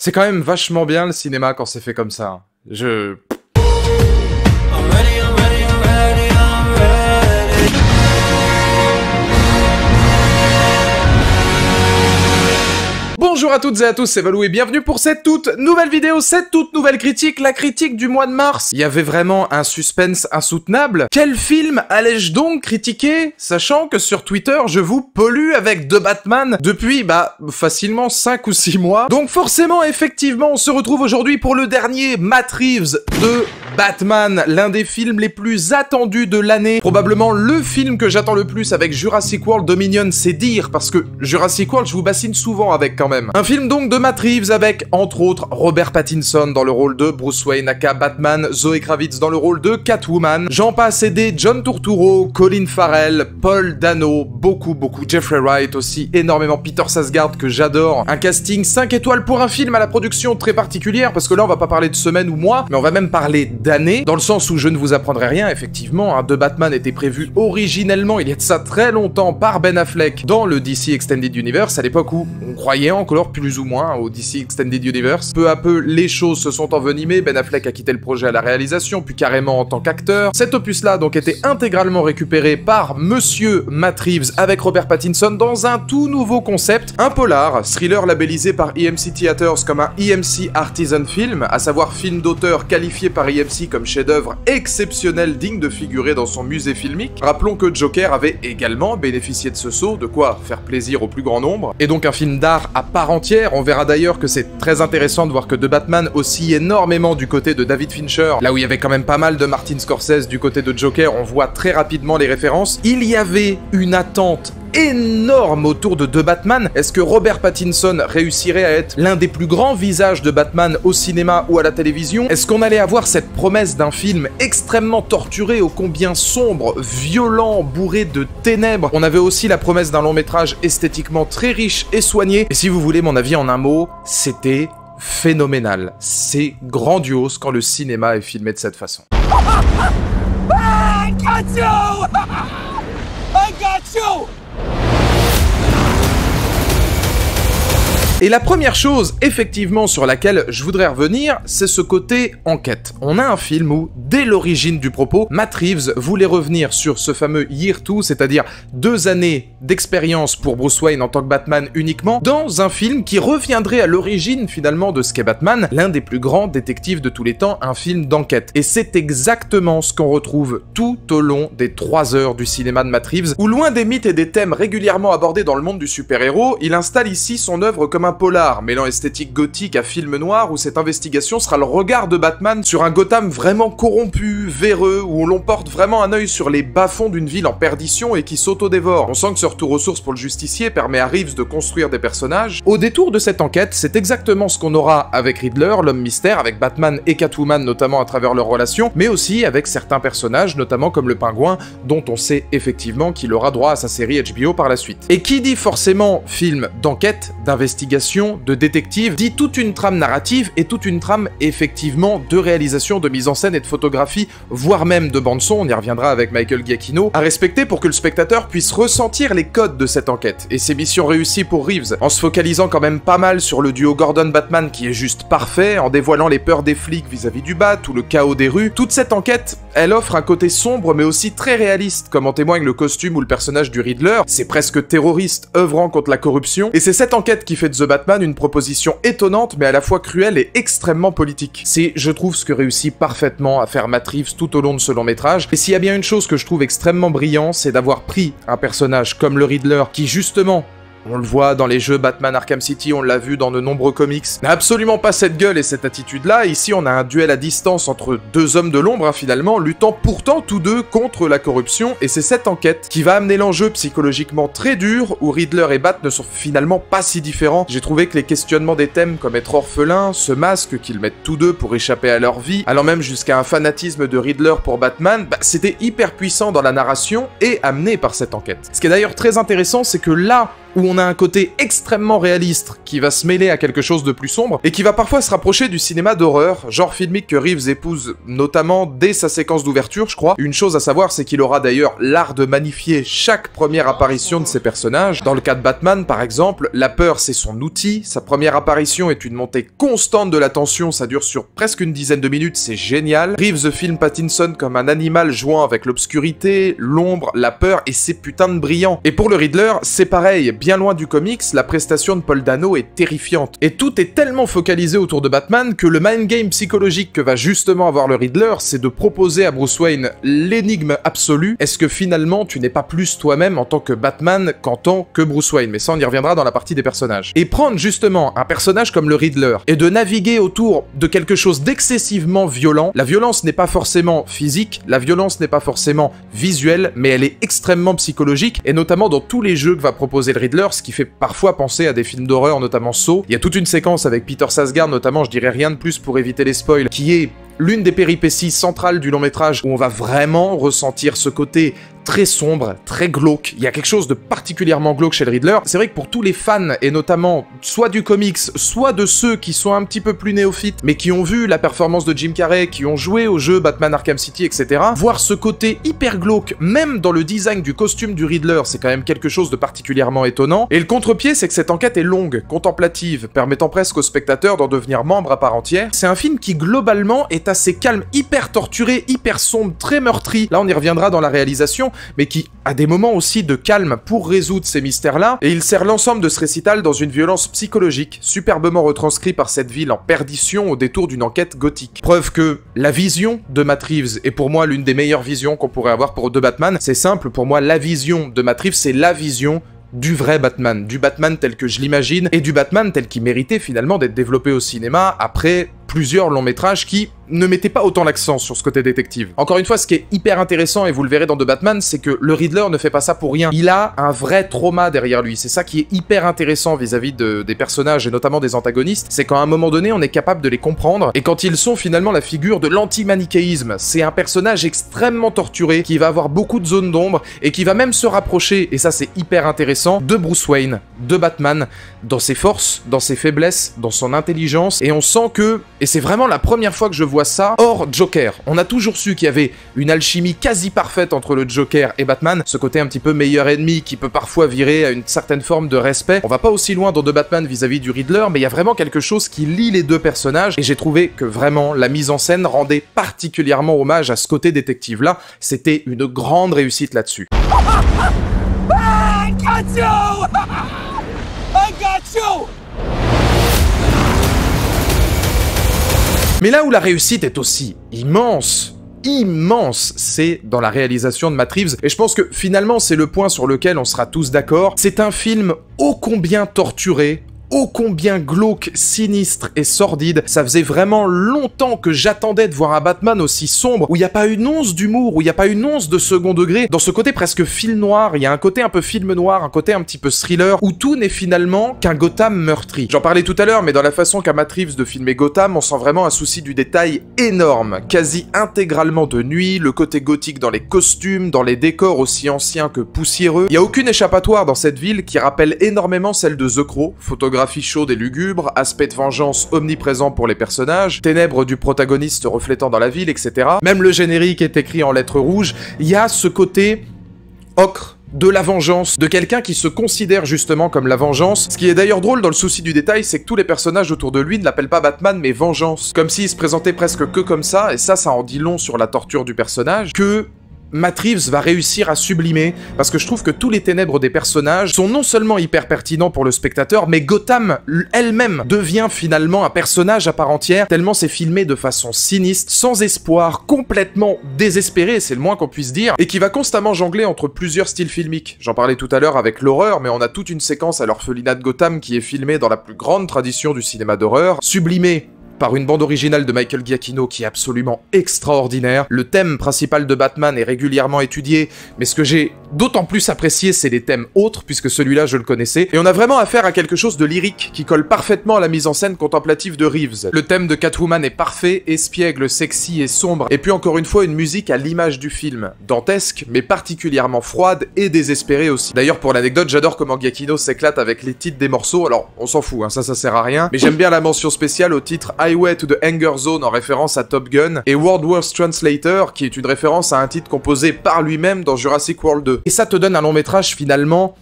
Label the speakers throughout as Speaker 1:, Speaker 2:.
Speaker 1: C'est quand même vachement bien le cinéma quand c'est fait comme ça. Bonjour à toutes et à tous, c'est Valou et bienvenue pour cette toute nouvelle vidéo, cette toute nouvelle critique, la critique du mois de mars. Il y avait vraiment un suspense insoutenable. Quel film allais-je donc critiquer, sachant que sur Twitter, je vous pollue avec The Batman depuis, facilement 5 ou 6 mois. Donc forcément, effectivement, on se retrouve aujourd'hui pour le dernier Matt Reeves de Batman, l'un des films les plus attendus de l'année. Probablement le film que j'attends le plus avec Jurassic World Dominion, c'est dire, parce que Jurassic World, je vous bassine souvent avec quand même. Un film donc de Matt Reeves avec, entre autres, Robert Pattinson dans le rôle de Bruce Wayne aka Batman, Zoe Kravitz dans le rôle de Catwoman, j'en passe et des John Turturro, Colin Farrell, Paul Dano, beaucoup, Jeffrey Wright aussi, énormément, Peter Sarsgaard que j'adore. Un casting 5 étoiles pour un film à la production très particulière, parce que là on va pas parler de semaines ou mois, mais on va même parler d'années, dans le sens où je ne vous apprendrai rien, effectivement, The Batman était prévu originellement, il y a de ça très longtemps, par Ben Affleck dans le DC Extended Universe, à l'époque où on croyait encore plus ou moins au DC Extended Universe. Peu à peu, les choses se sont envenimées, Ben Affleck a quitté le projet à la réalisation, puis carrément en tant qu'acteur. Cet opus-là, donc, était intégralement récupéré par Monsieur Matt Reeves avec Robert Pattinson dans un tout nouveau concept, un polar, thriller labellisé par EMC Theaters comme un EMC Artisan Film, à savoir film d'auteur qualifié par EMC comme chef-d'œuvre exceptionnel digne de figurer dans son musée filmique. Rappelons que Joker avait également bénéficié de ce saut, de quoi faire plaisir au plus grand nombre, et donc un film d'art à part entière. On verra d'ailleurs que c'est très intéressant de voir que The Batman oscille énormément du côté de David Fincher, là où il y avait quand même pas mal de Martin Scorsese du côté de Joker, on voit très rapidement les références. Il y avait une attente énorme autour de The Batman. Est-ce que Robert Pattinson réussirait à être l'un des plus grands visages de Batman au cinéma ou à la télévision? Est-ce qu'on allait avoir cette promesse d'un film extrêmement torturé, ô combien sombre, violent, bourré de ténèbres? On avait aussi la promesse d'un long métrage esthétiquement très riche et soigné. Et si vous voulez mon avis en un mot, c'était phénoménal. C'est grandiose quand le cinéma est filmé de cette façon. I got you! I got you! Et la première chose, effectivement, sur laquelle je voudrais revenir, c'est ce côté enquête. On a un film où, dès l'origine du propos, Matt Reeves voulait revenir sur ce fameux Year 2, c'est-à-dire 2 années d'expérience pour Bruce Wayne en tant que Batman uniquement, dans un film qui reviendrait à l'origine, finalement, de ce qu'est Batman, l'un des plus grands détectives de tous les temps, un film d'enquête. Et c'est exactement ce qu'on retrouve tout au long des 3 heures du cinéma de Matt Reeves, où loin des mythes et des thèmes régulièrement abordés dans le monde du super-héros, il installe ici son œuvre comme un polar, mêlant esthétique gothique à film noir, où cette investigation sera le regard de Batman sur un Gotham vraiment corrompu, véreux, où l'on porte vraiment un œil sur les bas-fonds d'une ville en perdition et qui s'auto-dévore. On sent que ce retour aux sources pour le justicier permet à Reeves de construire des personnages. Au détour de cette enquête, c'est exactement ce qu'on aura avec Riddler, l'homme mystère, avec Batman et Catwoman notamment à travers leurs relations, mais aussi avec certains personnages, notamment comme le Pingouin, dont on sait effectivement qu'il aura droit à sa série HBO par la suite. Et qui dit forcément film d'enquête, d'investigation, de détective, dit toute une trame narrative et toute une trame effectivement de réalisation, de mise en scène et de photographie, voire même de bande-son, on y reviendra avec Michael Giacchino, à respecter pour que le spectateur puisse ressentir les codes de cette enquête. Et c'est mission réussie pour Reeves, en se focalisant quand même pas mal sur le duo Gordon-Batman qui est juste parfait, en dévoilant les peurs des flics vis-à-vis du Bat ou le chaos des rues. Toute cette enquête, elle offre un côté sombre mais aussi très réaliste, comme en témoigne le costume ou le personnage du Riddler, c'est presque terroriste œuvrant contre la corruption, et c'est cette enquête qui fait de The Batman une proposition étonnante mais à la fois cruelle et extrêmement politique. C'est, je trouve, ce que réussit parfaitement à faire Matt Reeves tout au long de ce long métrage, et s'il y a bien une chose que je trouve extrêmement brillant, c'est d'avoir pris un personnage comme le Riddler qui justement, on le voit dans les jeux Batman Arkham City, on l'a vu dans de nombreux comics, n'a absolument pas cette gueule et cette attitude-là. Ici, on a un duel à distance entre 2 hommes de l'ombre, finalement, luttant pourtant tous deux contre la corruption, et c'est cette enquête qui va amener l'enjeu psychologiquement très dur, où Riddler et Bat ne sont finalement pas si différents. J'ai trouvé que les questionnements des thèmes comme être orphelin, ce masque qu'ils mettent tous deux pour échapper à leur vie, allant même jusqu'à un fanatisme de Riddler pour Batman, c'était hyper puissant dans la narration et amené par cette enquête. Ce qui est d'ailleurs très intéressant, c'est que là où on a un côté extrêmement réaliste qui va se mêler à quelque chose de plus sombre et qui va parfois se rapprocher du cinéma d'horreur, genre filmique que Reeves épouse notamment dès sa séquence d'ouverture, je crois. Une chose à savoir, c'est qu'il aura d'ailleurs l'art de magnifier chaque première apparition de ses personnages. Dans le cas de Batman, par exemple, la peur c'est son outil, sa première apparition est une montée constante de la tension, ça dure sur presque une dizaine de minutes, c'est génial. Reeves filme Pattinson comme un animal jouant avec l'obscurité, l'ombre, la peur, et c'est putain de brillant. Et pour le Riddler, c'est pareil, bien loin du comics, la prestation de Paul Dano est terrifiante. Et tout est tellement focalisé autour de Batman que le mind game psychologique que va justement avoir le Riddler, c'est de proposer à Bruce Wayne l'énigme absolue. Est-ce que finalement tu n'es pas plus toi-même en tant que Batman qu'en tant que Bruce Wayne? Mais ça on y reviendra dans la partie des personnages. Et prendre justement un personnage comme le Riddler et de naviguer autour de quelque chose d'excessivement violent. La violence n'est pas forcément physique, la violence n'est pas forcément visuelle, mais elle est extrêmement psychologique, et notamment dans tous les jeux que va proposer le Riddler, ce qui fait parfois penser à des films d'horreur, notamment Saw. Il y a toute une séquence avec Peter Sarsgaard notamment, je dirais rien de plus pour éviter les spoils, qui est l'une des péripéties centrales du long métrage où on va vraiment ressentir ce côté très sombre, très glauque. Il y a quelque chose de particulièrement glauque chez le Riddler. C'est vrai que pour tous les fans, et notamment soit du comics, soit de ceux qui sont un petit peu plus néophytes, mais qui ont vu la performance de Jim Carrey, qui ont joué au jeu Batman Arkham City, etc., voir ce côté hyper glauque, même dans le design du costume du Riddler, c'est quand même quelque chose de particulièrement étonnant. Et le contre-pied, c'est que cette enquête est longue, contemplative, permettant presque au spectateur d'en devenir membre à part entière. C'est un film qui, globalement, est assez calme, hyper torturé, hyper sombre, très meurtri. Là, on y reviendra dans la réalisation, mais qui a des moments aussi de calme pour résoudre ces mystères-là, et il sert l'ensemble de ce récital dans une violence psychologique, superbement retranscrit par cette ville en perdition au détour d'une enquête gothique. Preuve que la vision de Matt Reeves est pour moi l'une des meilleures visions qu'on pourrait avoir pour The Batman. C'est simple, pour moi, la vision de Matt Reeves, c'est la vision du vrai Batman, du Batman tel que je l'imagine, et du Batman tel qu'il méritait finalement d'être développé au cinéma après plusieurs longs métrages qui ne mettaient pas autant l'accent sur ce côté détective. Encore une fois, ce qui est hyper intéressant, et vous le verrez dans The Batman, c'est que le Riddler ne fait pas ça pour rien. Il a un vrai trauma derrière lui. C'est ça qui est hyper intéressant vis-à-vis des personnages, et notamment des antagonistes, c'est qu'à un moment donné, on est capable de les comprendre, et quand ils sont finalement la figure de l'anti-manichéisme. C'est un personnage extrêmement torturé, qui va avoir beaucoup de zones d'ombre, et qui va même se rapprocher, et ça c'est hyper intéressant, de Bruce Wayne, de Batman, dans ses forces, dans ses faiblesses, dans son intelligence, et on sent que, et c'est vraiment la première fois que je vois ça, hors Joker. On a toujours su qu'il y avait une alchimie quasi parfaite entre le Joker et Batman, ce côté un petit peu meilleur ennemi qui peut parfois virer à une certaine forme de respect. On va pas aussi loin dans The Batman vis-à-vis du Riddler, mais il y a vraiment quelque chose qui lie les deux personnages, et j'ai trouvé que vraiment la mise en scène rendait particulièrement hommage à ce côté détective-là. C'était une grande réussite là-dessus. I got you! I got you! Mais là où la réussite est aussi immense, c'est dans la réalisation de Matt Reeves, et je pense que finalement c'est le point sur lequel on sera tous d'accord. C'est un film ô combien torturé, ô combien glauque, sinistre et sordide. Ça faisait vraiment longtemps que j'attendais de voir un Batman aussi sombre, où il n'y a pas une once d'humour, où il n'y a pas une once de second degré. Dans ce côté presque film noir, il y a un côté un peu film noir, un côté un petit peu thriller, où tout n'est finalement qu'un Gotham meurtri. J'en parlais tout à l'heure, mais dans la façon qu'a Matt Reeves de filmer Gotham, on sent vraiment un souci du détail énorme, quasi intégralement de nuit, le côté gothique dans les costumes, dans les décors aussi anciens que poussiéreux. Il n'y a aucune échappatoire dans cette ville qui rappelle énormément celle de The Crow, photographie chaude et lugubre, aspect de vengeance omniprésent pour les personnages, ténèbres du protagoniste reflétant dans la ville, etc. Même le générique est écrit en lettres rouges. Il y a ce côté ocre de la vengeance, de quelqu'un qui se considère justement comme la vengeance. Ce qui est d'ailleurs drôle dans le souci du détail, c'est que tous les personnages autour de lui ne l'appellent pas Batman, mais Vengeance. Comme s'il se présentait presque que comme ça, et ça en dit long sur la torture du personnage, que Matt Reeves va réussir à sublimer, parce que je trouve que tous les ténèbres des personnages sont non seulement hyper pertinents pour le spectateur, mais Gotham elle-même devient finalement un personnage à part entière, tellement c'est filmé de façon sinistre, sans espoir, complètement désespéré, c'est le moins qu'on puisse dire, et qui va constamment jongler entre plusieurs styles filmiques. J'en parlais tout à l'heure avec l'horreur, mais on a toute une séquence à l'orphelinat de Gotham qui est filmée dans la plus grande tradition du cinéma d'horreur, sublimée par une bande originale de Michael Giacchino qui est absolument extraordinaire. Le thème principal de Batman est régulièrement étudié, mais ce que j'ai d'autant plus apprécié, c'est les thèmes autres, puisque celui-là, je le connaissais. Et on a vraiment affaire à quelque chose de lyrique, qui colle parfaitement à la mise en scène contemplative de Reeves. Le thème de Catwoman est parfait, espiègle, sexy et sombre, et puis encore une fois, une musique à l'image du film. Dantesque, mais particulièrement froide et désespérée aussi. D'ailleurs, pour l'anecdote, j'adore comment Giacchino s'éclate avec les titres des morceaux. Alors, on s'en fout, hein, ça sert à rien. Mais j'aime bien la mention spéciale au titre Highway to the Anger Zone en référence à Top Gun, et World Wars Translator, qui est une référence à un titre composé par lui-même dans Jurassic World 2. Et ça te donne un long métrage finalement,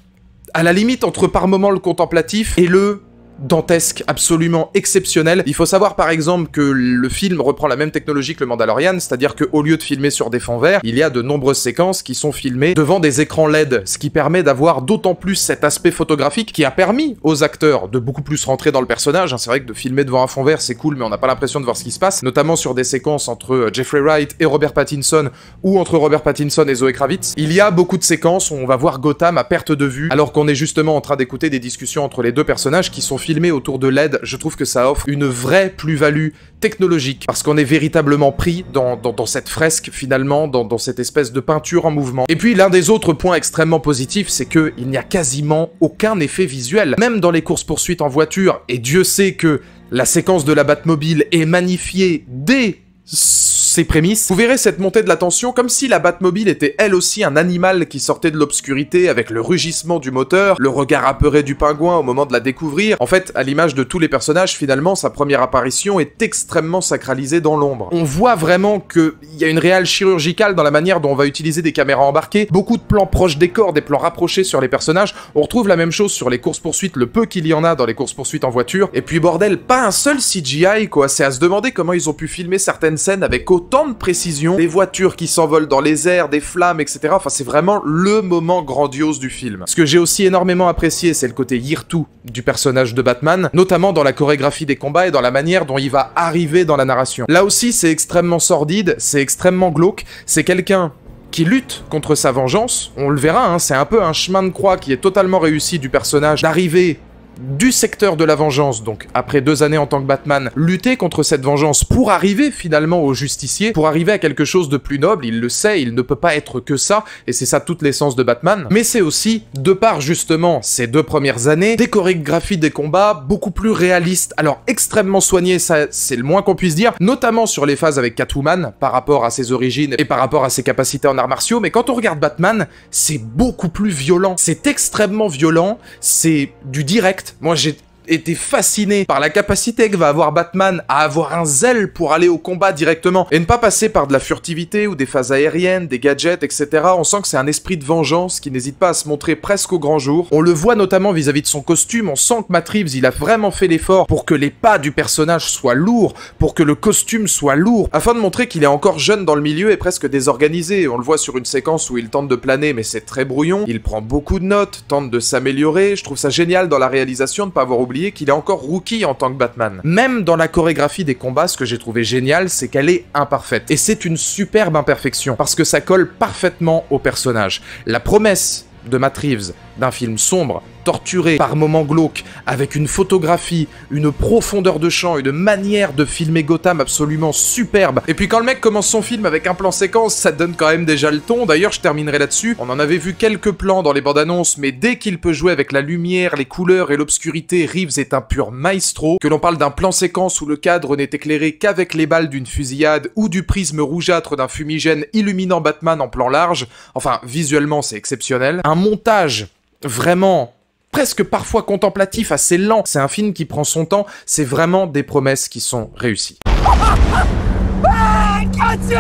Speaker 1: à la limite entre par moments le contemplatif et le dantesque, absolument exceptionnel. Il faut savoir par exemple que le film reprend la même technologie que le Mandalorian, c'est-à-dire qu'au lieu de filmer sur des fonds verts, il y a de nombreuses séquences qui sont filmées devant des écrans LED, ce qui permet d'avoir d'autant plus cet aspect photographique qui a permis aux acteurs de beaucoup plus rentrer dans le personnage. C'est vrai que de filmer devant un fond vert c'est cool, mais on n'a pas l'impression de voir ce qui se passe, notamment sur des séquences entre Jeffrey Wright et Robert Pattinson, ou entre Robert Pattinson et Zoe Kravitz. Il y a beaucoup de séquences où on va voir Gotham à perte de vue, alors qu'on est justement en train d'écouter des discussions entre les deux personnages qui sont filmés autour de LED. Je trouve que ça offre une vraie plus-value technologique, parce qu'on est véritablement pris dans cette fresque, finalement, dans cette espèce de peinture en mouvement. Et puis, l'un des autres points extrêmement positifs, c'est qu'il n'y a quasiment aucun effet visuel. Même dans les courses-poursuites en voiture, et Dieu sait que la séquence de la Batmobile est magnifiée dès ses prémices, vous verrez cette montée de la tension comme si la Batmobile était elle aussi un animal qui sortait de l'obscurité avec le rugissement du moteur, le regard apeuré du pingouin au moment de la découvrir. En fait, à l'image de tous les personnages, finalement, sa première apparition est extrêmement sacralisée dans l'ombre. On voit vraiment qu'il y a une réelle chirurgicale dans la manière dont on va utiliser des caméras embarquées, beaucoup de plans proches des corps, des plans rapprochés sur les personnages. On retrouve la même chose sur les courses-poursuites, le peu qu'il y en a dans les courses-poursuites en voiture. Et puis bordel, pas un seul CGI quoi, c'est à se demander comment ils ont pu filmer certaines scènes avec autant de précision, des voitures qui s'envolent dans les airs, des flammes, etc. Enfin, c'est vraiment le moment grandiose du film. Ce que j'ai aussi énormément apprécié, c'est le côté year-two du personnage de Batman, notamment dans la chorégraphie des combats et dans la manière dont il va arriver dans la narration. Là aussi, c'est extrêmement sordide, c'est extrêmement glauque, c'est quelqu'un qui lutte contre sa vengeance, on le verra, hein, c'est un peu un chemin de croix qui est totalement réussi du personnage, d'arriver du secteur de la vengeance, donc après 2 années en tant que Batman, lutter contre cette vengeance pour arriver finalement au justicier, pour arriver à quelque chose de plus noble. Il le sait, il ne peut pas être que ça, et c'est ça toute l'essence de Batman. Mais c'est aussi, de par justement ces 2 premières années, des chorégraphies des combats beaucoup plus réalistes, alors extrêmement soignées, ça c'est le moins qu'on puisse dire, notamment sur les phases avec Catwoman, par rapport à ses origines et par rapport à ses capacités en arts martiaux, mais quand on regarde Batman, c'est beaucoup plus violent, c'est extrêmement violent, c'est du direct. Moi, j'ai été fasciné par la capacité que va avoir Batman à avoir un zèle pour aller au combat directement et ne pas passer par de la furtivité ou des phases aériennes, des gadgets, etc. On sent que c'est un esprit de vengeance qui n'hésite pas à se montrer presque au grand jour. On le voit notamment vis-à-vis de son costume, on sent que Matt Reeves, il a vraiment fait l'effort pour que les pas du personnage soient lourds, pour que le costume soit lourd, afin de montrer qu'il est encore jeune dans le milieu et presque désorganisé. On le voit sur une séquence où il tente de planer mais c'est très brouillon, il prend beaucoup de notes, tente de s'améliorer. Je trouve ça génial dans la réalisation de ne pas avoir oublié qu'il est encore rookie en tant que Batman. Même dans la chorégraphie des combats, ce que j'ai trouvé génial, c'est qu'elle est imparfaite. Et c'est une superbe imperfection, parce que ça colle parfaitement au personnage. La promesse de Matt Reeves d'un film sombre, torturé, par moments glauque, avec une photographie, une profondeur de champ, une manière de filmer Gotham absolument superbe. Et puis quand le mec commence son film avec un plan séquence, ça donne quand même déjà le ton. D'ailleurs, je terminerai là-dessus. On en avait vu quelques plans dans les bandes annonces, mais dès qu'il peut jouer avec la lumière, les couleurs et l'obscurité, Reeves est un pur maestro. Que l'on parle d'un plan séquence où le cadre n'est éclairé qu'avec les balles d'une fusillade ou du prisme rougeâtre d'un fumigène illuminant Batman en plan large. Enfin, visuellement, c'est exceptionnel. Un montage vraiment presque parfois contemplatif, assez lent. C'est un film qui prend son temps, c'est vraiment des promesses qui sont réussies. I got you!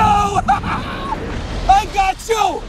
Speaker 1: I got you!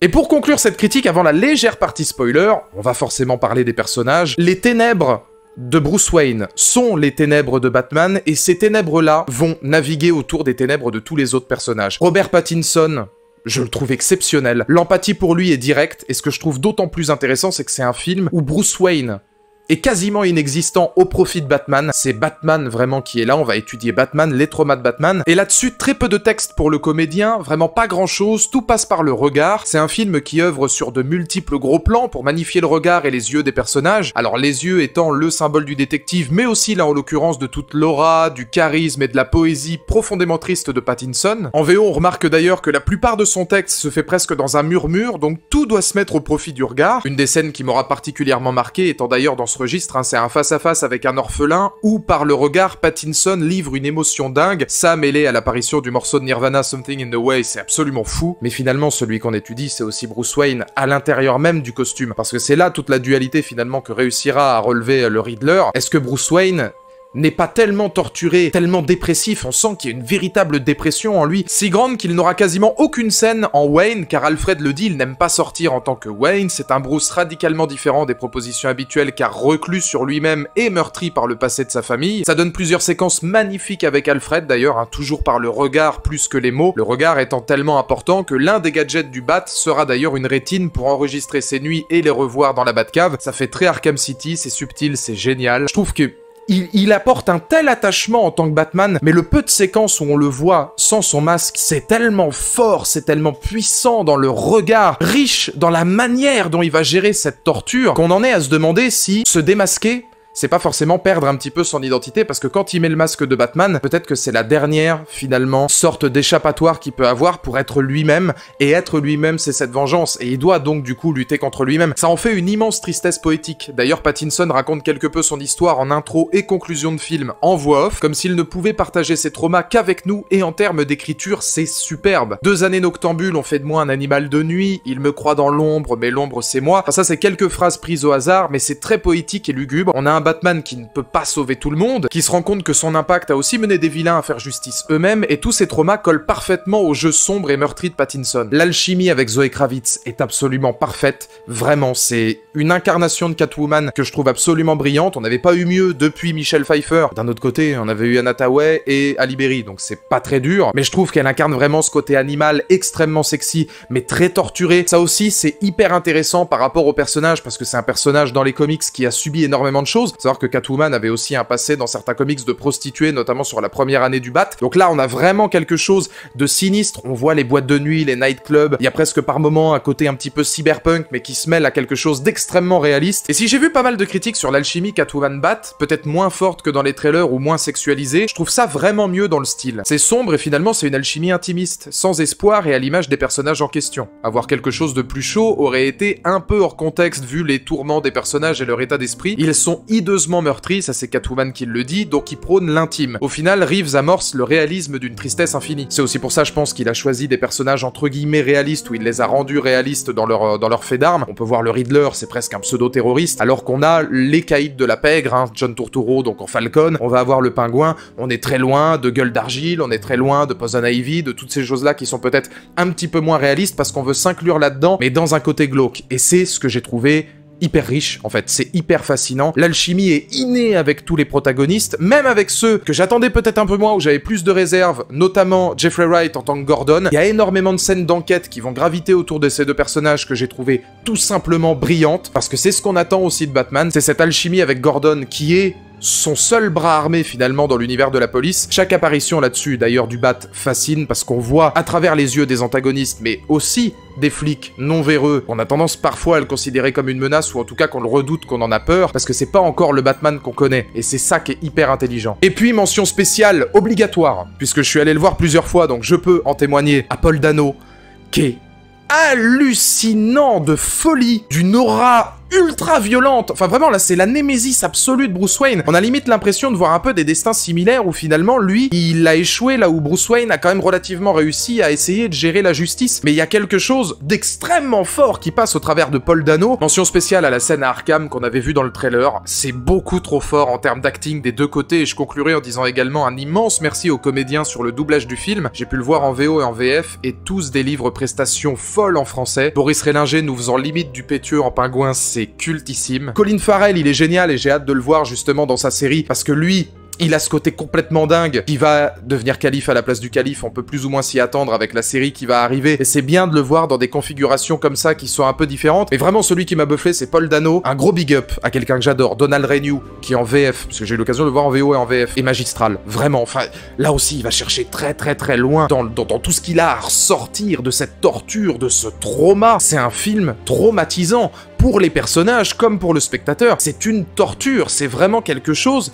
Speaker 1: Et pour conclure cette critique, avant la légère partie spoiler, on va forcément parler des personnages. Les ténèbres de Bruce Wayne sont les ténèbres de Batman, et ces ténèbres-là vont naviguer autour des ténèbres de tous les autres personnages. Robert Pattinson, je le trouve exceptionnel. L'empathie pour lui est directe, et ce que je trouve d'autant plus intéressant, c'est que c'est un film où Bruce Wayne est quasiment inexistant au profit de Batman. C'est Batman vraiment qui est là, on va étudier Batman, les traumas de Batman. Et là-dessus, très peu de texte pour le comédien, vraiment pas grand-chose, tout passe par le regard. C'est un film qui œuvre sur de multiples gros plans pour magnifier le regard et les yeux des personnages. Alors les yeux étant le symbole du détective, mais aussi là en l'occurrence de toute l'aura, du charisme et de la poésie profondément triste de Pattinson. En VO, on remarque d'ailleurs que la plupart de son texte se fait presque dans un murmure, donc tout doit se mettre au profit du regard. Une des scènes qui m'aura particulièrement marqué étant d'ailleurs dans ce registre, hein, c'est un face-à-face avec un orphelin où par le regard, Pattinson livre une émotion dingue, ça mêlé à l'apparition du morceau de Nirvana Something in the Way, c'est absolument fou. Mais finalement, celui qu'on étudie, c'est aussi Bruce Wayne à l'intérieur même du costume, parce que c'est là toute la dualité finalement que réussira à relever le Riddler. Est-ce que Bruce Wayne n'est pas tellement torturé, tellement dépressif, on sent qu'il y a une véritable dépression en lui, si grande qu'il n'aura quasiment aucune scène en Wayne, car Alfred le dit, il n'aime pas sortir en tant que Wayne, c'est un Bruce radicalement différent des propositions habituelles, car reclus sur lui-même et meurtri par le passé de sa famille. Ça donne plusieurs séquences magnifiques avec Alfred d'ailleurs, hein, toujours par le regard plus que les mots, le regard étant tellement important que l'un des gadgets du Bat sera d'ailleurs une rétine pour enregistrer ses nuits et les revoir dans la Batcave. Ça fait très Arkham City, c'est subtil, c'est génial. Je trouve que il apporte un tel attachement en tant que Batman, mais le peu de séquences où on le voit sans son masque, c'est tellement fort, c'est tellement puissant dans le regard, riche dans la manière dont il va gérer cette torture, qu'on en est à se demander si se démasquer, c'est pas forcément perdre un petit peu son identité, parce que quand il met le masque de Batman, peut-être que c'est la dernière, finalement, sorte d'échappatoire qu'il peut avoir pour être lui-même, et être lui-même, c'est cette vengeance, et il doit donc du coup lutter contre lui-même. Ça en fait une immense tristesse poétique. D'ailleurs, Pattinson raconte quelque peu son histoire en intro et conclusion de film, en voix off, comme s'il ne pouvait partager ses traumas qu'avec nous, et en termes d'écriture, c'est superbe. 2 années noctambules ont fait de moi un animal de nuit, il me croit dans l'ombre, mais l'ombre c'est moi. Enfin, ça c'est quelques phrases prises au hasard, mais c'est très poétique et lugubre. On a un Batman qui ne peut pas sauver tout le monde, qui se rend compte que son impact a aussi mené des vilains à faire justice eux-mêmes, et tous ces traumas collent parfaitement au jeu sombre et meurtri de Pattinson. L'alchimie avec Zoe Kravitz est absolument parfaite, vraiment, c'est une incarnation de Catwoman que je trouve absolument brillante, on n'avait pas eu mieux depuis Michelle Pfeiffer. D'un autre côté, on avait eu Anna Thaoué et Halle Berry, donc c'est pas très dur, mais je trouve qu'elle incarne vraiment ce côté animal extrêmement sexy, mais très torturé. Ça aussi, c'est hyper intéressant par rapport au personnage, parce que c'est un personnage dans les comics qui a subi énormément de choses. Savoir que Catwoman avait aussi un passé dans certains comics de prostituée, notamment sur la première année du Bat. Donc là, on a vraiment quelque chose de sinistre. On voit les boîtes de nuit, les nightclubs. Il y a presque par moments un côté un petit peu cyberpunk, mais qui se mêle à quelque chose d'extrêmement réaliste. Et si j'ai vu pas mal de critiques sur l'alchimie Catwoman-Bat, peut-être moins forte que dans les trailers ou moins sexualisée, je trouve ça vraiment mieux dans le style. C'est sombre et finalement c'est une alchimie intimiste, sans espoir et à l'image des personnages en question. Avoir quelque chose de plus chaud aurait été un peu hors contexte vu les tourments des personnages et leur état d'esprit. Ils sont hideusement meurtri, ça c'est Catwoman qui le dit, donc il prône l'intime. Au final, Reeves amorce le réalisme d'une tristesse infinie. C'est aussi pour ça, je pense, qu'il a choisi des personnages entre guillemets réalistes, où il les a rendus réalistes dans leur fait d'armes. On peut voir le Riddler, c'est presque un pseudo-terroriste, alors qu'on a les caïds de la pègre, hein, John Turturro, donc en Falcon, on va avoir le Pingouin, on est très loin de Gueule d'Argile, on est très loin de Poison Ivy, de toutes ces choses-là qui sont peut-être un petit peu moins réalistes, parce qu'on veut s'inclure là-dedans, mais dans un côté glauque. Et c'est ce que j'ai trouvé hyper riche, en fait, c'est hyper fascinant. L'alchimie est innée avec tous les protagonistes, même avec ceux que j'attendais peut-être un peu moins, où j'avais plus de réserves, notamment Jeffrey Wright en tant que Gordon. Il y a énormément de scènes d'enquête qui vont graviter autour de ces deux personnages que j'ai trouvé tout simplement brillantes, parce que c'est ce qu'on attend aussi de Batman, c'est cette alchimie avec Gordon qui est son seul bras armé finalement dans l'univers de la police. Chaque apparition là-dessus d'ailleurs du Bat fascine parce qu'on voit à travers les yeux des antagonistes mais aussi des flics non véreux. On a tendance parfois à le considérer comme une menace ou en tout cas qu'on le redoute, qu'on en a peur parce que c'est pas encore le Batman qu'on connaît et c'est ça qui est hyper intelligent. Et puis mention spéciale obligatoire puisque je suis allé le voir plusieurs fois donc je peux en témoigner à Paul Dano qui est hallucinant de folie, d'une aura ultra violente. Enfin vraiment là c'est la némésis absolue de Bruce Wayne. On a limite l'impression de voir un peu des destins similaires où finalement lui il a échoué là où Bruce Wayne a quand même relativement réussi à essayer de gérer la justice. Mais il y a quelque chose d'extrêmement fort qui passe au travers de Paul Dano. Mention spéciale à la scène à Arkham qu'on avait vu dans le trailer. C'est beaucoup trop fort en termes d'acting des deux côtés et je conclurai en disant également un immense merci aux comédiens sur le doublage du film. J'ai pu le voir en VO et en VF et tous délivrent prestations folles en français. Boris Rélinger nous faisant limite du pétieux en pingouin, c'est cultissime. Colin Farrell, il est génial et j'ai hâte de le voir justement dans sa série parce que lui, Il a ce côté complètement dingue qui va devenir calife à la place du calife, on peut plus ou moins s'y attendre avec la série qui va arriver, et c'est bien de le voir dans des configurations comme ça qui sont un peu différentes. Mais vraiment, celui qui m'a buffé, c'est Paul Dano. Un gros big up à quelqu'un que j'adore, Donald Renew, qui en VF, parce que j'ai eu l'occasion de le voir en VO et en VF, est magistral, vraiment. Enfin, là aussi, il va chercher très loin dans tout ce qu'il a à ressortir de cette torture, de ce trauma. C'est un film traumatisant pour les personnages comme pour le spectateur. C'est une torture, c'est vraiment quelque chose,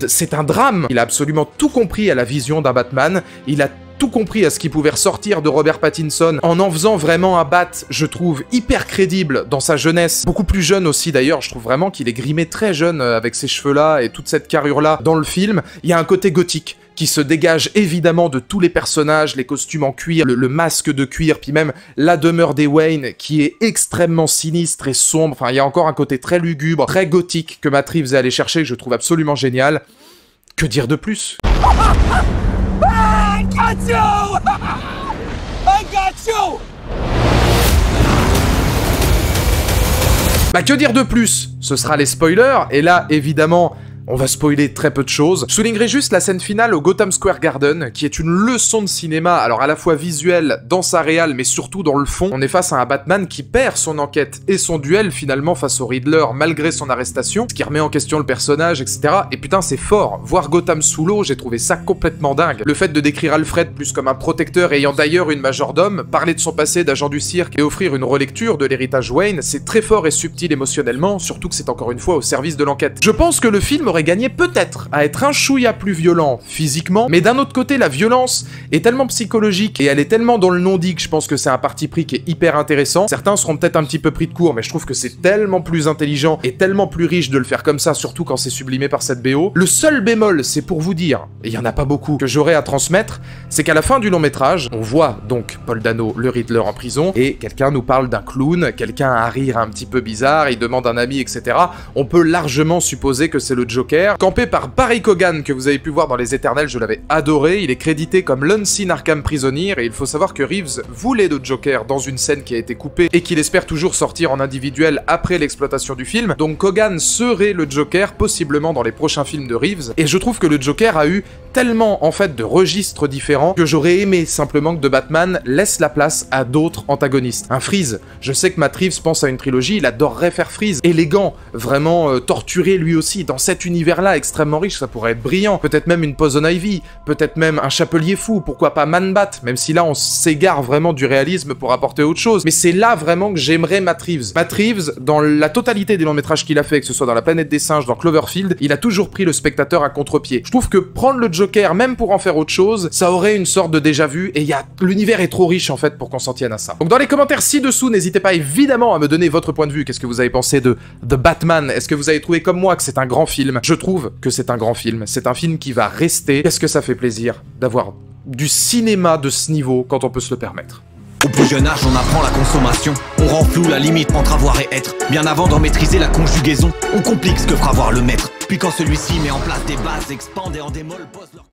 Speaker 1: c'est un drame. Il a absolument tout compris à la vision d'un Batman, il a tout compris à ce qui pouvait ressortir de Robert Pattinson en faisant vraiment un Bat, je trouve, hyper crédible dans sa jeunesse. Beaucoup plus jeune aussi d'ailleurs, je trouve vraiment qu'il est grimé très jeune avec ces cheveux-là et toute cette carrure-là dans le film. Il y a un côté gothique qui se dégage évidemment de tous les personnages, les costumes en cuir, le masque de cuir, puis même la demeure des Wayne qui est extrêmement sinistre et sombre. Enfin, il y a encore un côté très lugubre, très gothique que Matt Reeves est allé chercher, que je trouve absolument génial. Que dire de plus ?
Speaker 2: I got you! I got you!
Speaker 1: Bah que dire de plus ? Ce sera les spoilers, et là, évidemment, on va spoiler très peu de choses. Je soulignerai juste la scène finale au Gotham Square Garden, qui est une leçon de cinéma, alors à la fois visuelle, dans sa réal, mais surtout dans le fond. On est face à un Batman qui perd son enquête et son duel, finalement, face au Riddler, malgré son arrestation, ce qui remet en question le personnage, etc. Et putain, c'est fort. Voir Gotham sous l'eau, j'ai trouvé ça complètement dingue. Le fait de décrire Alfred plus comme un protecteur ayant d'ailleurs une majordome, parler de son passé d'agent du cirque et offrir une relecture de l'héritage Wayne, c'est très fort et subtil émotionnellement, surtout que c'est encore une fois au service de l'enquête. Je pense que le film aurait gagné peut-être à être un chouïa plus violent physiquement, mais d'un autre côté, la violence est tellement psychologique et elle est tellement dans le non-dit que je pense que c'est un parti pris qui est hyper intéressant. Certains seront peut-être un petit peu pris de court, mais je trouve que c'est tellement plus intelligent et tellement plus riche de le faire comme ça, surtout quand c'est sublimé par cette BO. Le seul bémol, c'est pour vous dire, et il y en a pas beaucoup, que j'aurais à transmettre, c'est qu'à la fin du long métrage, on voit donc Paul Dano, le Riddler, en prison, et quelqu'un nous parle d'un clown, quelqu'un a un rire un petit peu bizarre, il demande un ami, etc. On peut largement supposer que c'est le Joker, campé par Barry Keoghan, que vous avez pu voir dans Les Éternels, je l'avais adoré, il est crédité comme l'Unseen Arkham Prisonnier, et il faut savoir que Reeves voulait le Joker dans une scène qui a été coupée, et qu'il espère toujours sortir en individuel après l'exploitation du film, donc Keoghan serait le Joker, possiblement dans les prochains films de Reeves, et je trouve que le Joker a eu tellement, en fait, de registres différents, que j'aurais aimé simplement que The Batman laisse la place à d'autres antagonistes. Un Freeze, je sais que Matt Reeves pense à une trilogie, il adorerait faire Freeze, élégant, vraiment torturé lui aussi, dans cet univers-là extrêmement riche, ça pourrait être brillant. Peut-être même une Poison Ivy, peut-être même un Chapelier Fou, pourquoi pas Man-Bat, même si là on s'égare vraiment du réalisme pour apporter autre chose. Mais c'est là vraiment que j'aimerais Matt Reeves. Matt Reeves, dans la totalité des longs métrages qu'il a fait, que ce soit dans La Planète des Singes, dans Cloverfield, il a toujours pris le spectateur à contre-pied. Je trouve que prendre le Joker, même pour en faire autre chose, ça aurait une sorte de déjà-vu, et l'univers est trop riche en fait pour qu'on s'en tienne à ça. Donc dans les commentaires ci-dessous, n'hésitez pas évidemment à me donner votre point de vue. Qu'est-ce que vous avez pensé de The Batman? Est-ce que vous avez trouvé comme moi que c'est un grand film? Je trouve que c'est un grand film. C'est un film qui va rester. Qu'est-ce que ça fait plaisir d'avoir du cinéma de ce niveau quand on peut se le permettre.
Speaker 3: Au plus jeune âge, on apprend la consommation. On rend flou la limite entre avoir et être. Bien avant d'en maîtriser la conjugaison, on complique ce que fera voir le maître. Puis quand celui-ci met en place des bases, expande et en démol, pose leur...